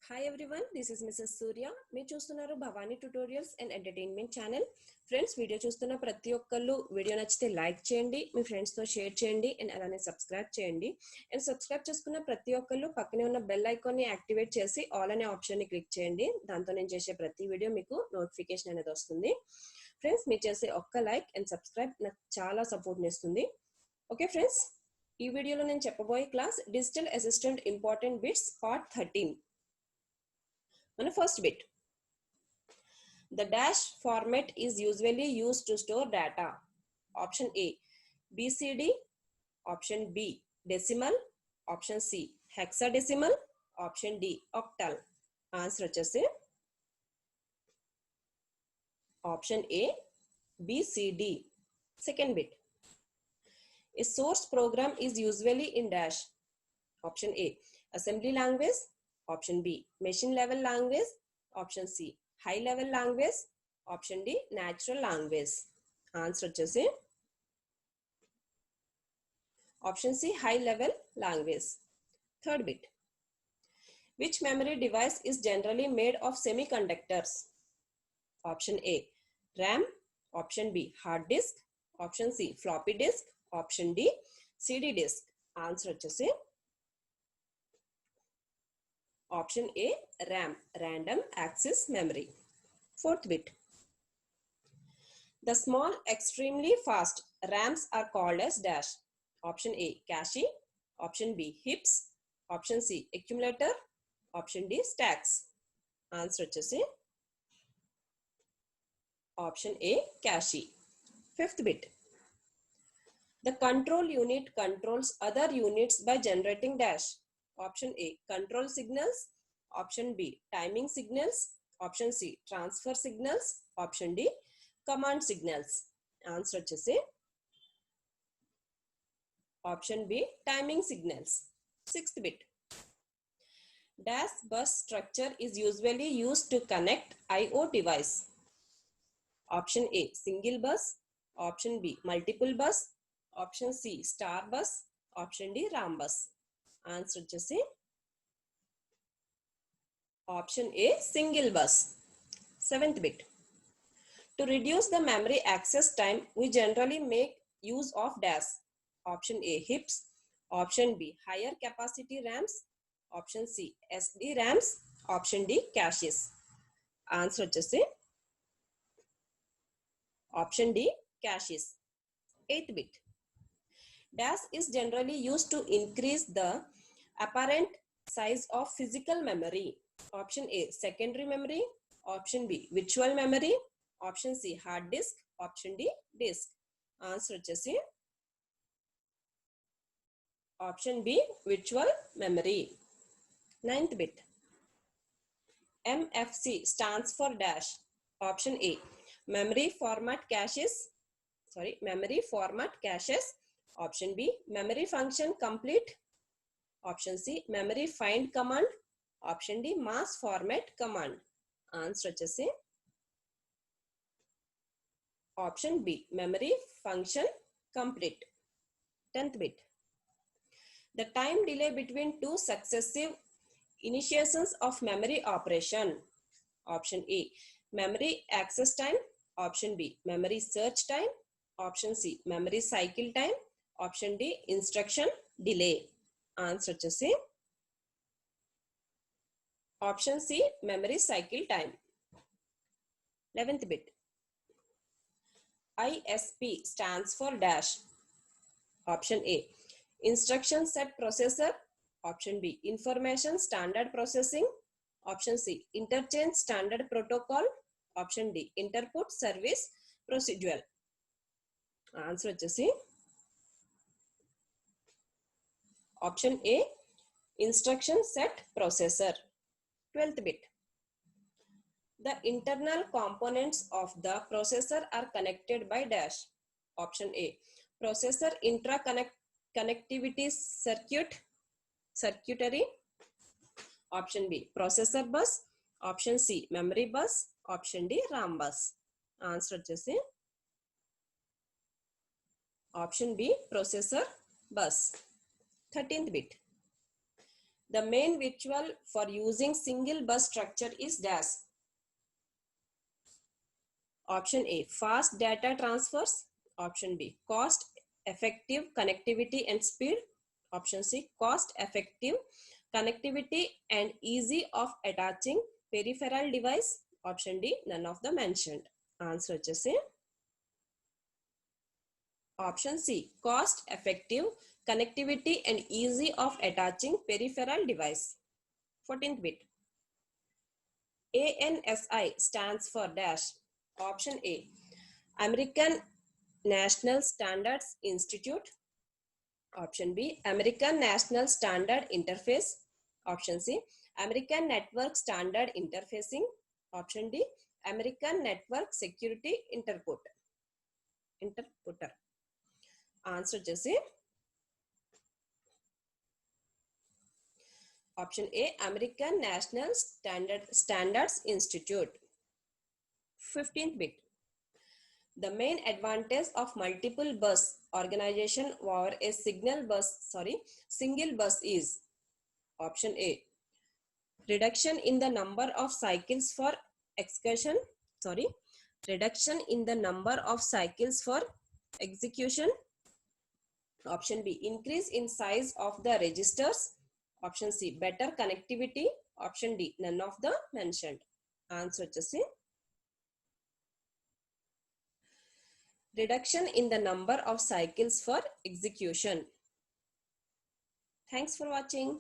Hi everyone, this is Mrs. Surya. మీరు చూస్తున్నారు Bhavani tutorials and entertainment channel. Friends, video చూస్తున్న ప్రతి ఒక్కళ్ళు వీడియో నచ్చితే లైక్ చేయండి, మీ ఫ్రెండ్స్తో షేర్ చేయండి అండ్ అలానే సబ్స్క్రైబ్ చేయండి. అండ్ సబ్స్క్రైబ్ చేసుకున్న ప్రతి ఒక్కళ్ళు పక్కనే ఉన్న బెల్ ఐకాన్ని యాక్టివేట్ చేసి ఆల్ అనే ఆప్షన్ని క్లిక్ చేయండి. దాంతో నేను చేసే ప్రతి వీడియో మీకు నోటిఫికేషన్ అనేది వస్తుంది. ఫ్రెండ్స్, మీరు చేసే ఒక్క లైక్ అండ్ సబ్స్క్రైబ్ నాకు చాలా సపోర్ట్ని ఇస్తుంది. ఓకే ఫ్రెండ్స్, ఈ వీడియోలో నేను చెప్పబోయే class digital assistant important bits part 13. On the first bit, the dash format is usually used to store data. Option A, BCD. Option B, decimal. Option C, hexadecimal. Option D, octal. Answer వచ్చేసి option A, BCD. Second bit, a source program is usually in dash. Option A, assembly language. Option B, machine level language. Option C, high level language. Option D, natural language. Answer వచ్చేసి option C, high level language. Third bit, which memory device is generally made of semiconductors? Option A, RAM. Option B, hard disk. Option C, floppy disk. Option D, CD disk. Answer వచ్చేసి option A, RAM, random access memory. Fourth bit, the small extremely fast RAMs are called as dash. Option A, cache. Option B, heaps. Option C, accumulator. Option D, stacks. Answer వచ్చేసి option A, cache. Fifth bit, the control unit controls other units by generating dash. Option A, control signals. Option B, timing signals. Option C, transfer signals. Option D, command signals. Answer వచ్చేసి option B, timing signals. Sixth bit, dash bus structure is usually used to connect I/O device. Option A, single bus. Option B, multiple bus. Option C, star bus. Option D, RAM bus. Answer వచ్చేసి option A, single bus. Seventh bit, to reduce the memory access time, we generally make use of dash. Option A, heaps. Option B, higher capacity RAMs. Option C, SD RAMs. Option D, caches. Answer వచ్చేసి option D, caches. Eighth bit, dash is generally used to increase the apparent size of physical memory. Option A, secondary memory. Option B, virtual memory. Option C, hard disk. Option D, disk. Answer వచ్చేసి option B, virtual memory. Ninth bit, MFC stands for dash. Option A, memory format caches. Memory format caches. Option B, memory function complete. Option C, memory find command. Option D, mass format command. Answer వచ్చేసి option B, memory function complete. 10th bit, the time delay between two successive initiations of memory operation. Option A, memory access time. Option B, memory search time. Option C, memory cycle time. Option D, instruction delay. Answer వచ్చేసి option C, memory cycle time. 11th bit, ISP stands for dash. Option A, instruction set processor. Option B, information standard processing. Option C, interchange standard protocol. Option D, interput service procedural. Answer వచ్చేసి option A, instruction set processor. 12th bit, the internal components of the processor are connected by dash. Option A, processor connectivity circuitry. Option B, processor bus. Option C, memory bus. Option D, RAM bus. Answer వచ్చేసి option B, processor bus. 13th bit, The main ritual for using single bus structure is dash. Option A, fast data transfers. Option B, cost effective connectivity and speed. Option C, cost effective connectivity and easy of attaching peripheral device. Option D, none of the mentioned. Answer వచ్చేసి option C, cost effective connectivity and easy of attaching peripheral device. 14th bit. ANSI stands for dash. Option A, American National Standards Institute. Option B, American National Standard Interface. Option C, American Network Standard Interfacing. Option D, American Network Security Interputer. Answer వచ్చేసి option A, American National Standards Institute. 15th bit. The main advantage of multiple bus organization over a single bus is option A, reduction in the number of cycles for reduction in the number of cycles for execution. Option B, increase in size of the registers. Option C, better connectivity. Option D, none of the mentioned. Answer వచ్చేసి reduction in the number of cycles for execution. Thanks for watching.